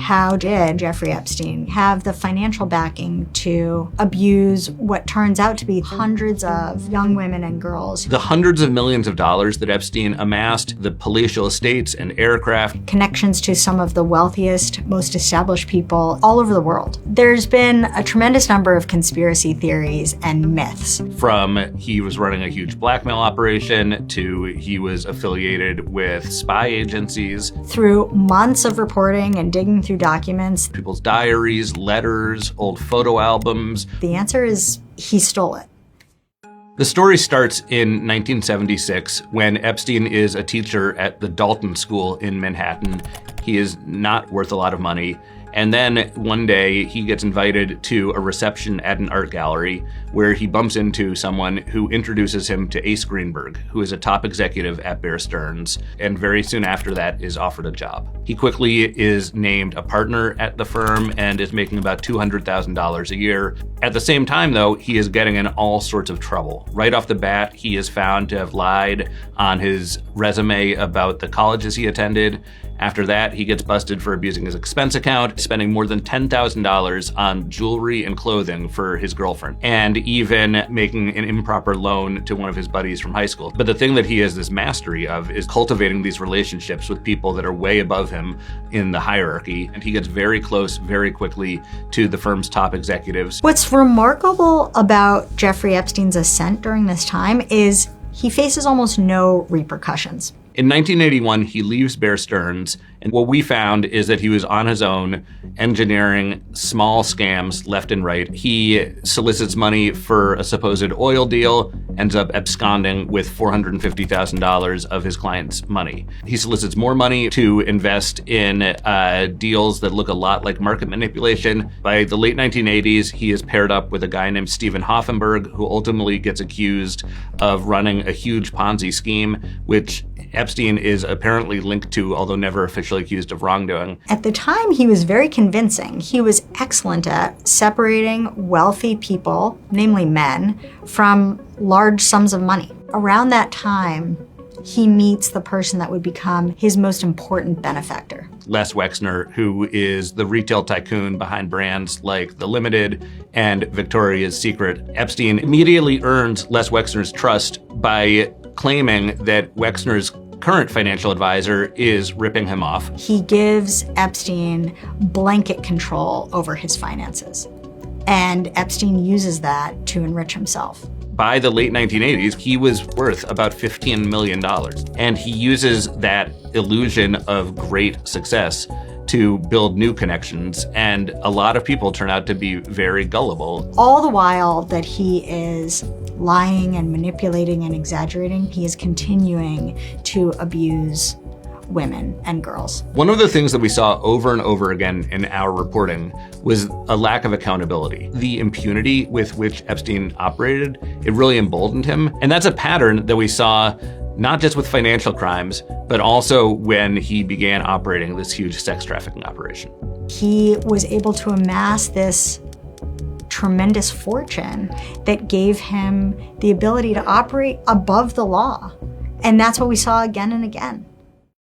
how did Jeffrey Epstein have the financial backing to abuse what turns out to be hundreds of young women and girls? The hundreds of millions of dollars that Epstein amassed, the palatial estates and aircraft. Connections to some of the wealthiest, most established people all over the world. There's been a tremendous number of conspiracy theories and myths. From he was running a huge blackmail operation to he was affiliated with spy agencies. Through months of reporting and digging through documents. People's diaries, letters, old photo albums. The answer is he stole it. The story starts in 1976 when Epstein is a teacher at the Dalton School in Manhattan. He is not worth a lot of money. And then one day he gets invited to a reception at an art gallery where he bumps into someone who introduces him to Ace Greenberg, who is a top executive at Bear Stearns, and very soon after that is offered a job. He quickly is named a partner at the firm and is making about $200,000 a year. At the same time, though, he is getting in all sorts of trouble. Right off the bat, he is found to have lied on his resume about the colleges he attended. After that, he gets busted for abusing his expense account, spending more than $10,000 on jewelry and clothing for his girlfriend, and even making an improper loan to one of his buddies from high school. But the thing that he has this mastery of is cultivating these relationships with people that are way above him in the hierarchy, and he gets very close very quickly to the firm's top executives. What's remarkable about Jeffrey Epstein's ascent during this time is he faces almost no repercussions. In 1981, he leaves Bear Stearns, and what we found is that he was on his own, engineering small scams left and right. He solicits money for a supposed oil deal, ends up absconding with $450,000 of his client's money. He solicits more money to invest in deals that look a lot like market manipulation. By the late 1980s, he is paired up with a guy named Stephen Hoffenberg, who ultimately gets accused of running a huge Ponzi scheme, which Epstein is apparently linked to, although never officially accused of wrongdoing. At the time, he was very convincing. He was excellent at separating wealthy people, namely men, from large sums of money. Around that time, he meets the person that would become his most important benefactor. Les Wexner, who is the retail tycoon behind brands like The Limited and Victoria's Secret. Epstein immediately earns Les Wexner's trust by claiming that Wexner's current financial advisor is ripping him off. He gives Epstein blanket control over his finances, and Epstein uses that to enrich himself. By the late 1980s, he was worth about $15 million, and he uses that illusion of great success to build new connections, and a lot of people turn out to be very gullible. All the while that he is lying and manipulating and exaggerating, he is continuing to abuse women and girls. One of the things that we saw over and over again in our reporting was a lack of accountability. The impunity with which Epstein operated, it really emboldened him. And that's a pattern that we saw not just with financial crimes, but also when he began operating this huge sex trafficking operation. He was able to amass this tremendous fortune that gave him the ability to operate above the law. And that's what we saw again and again.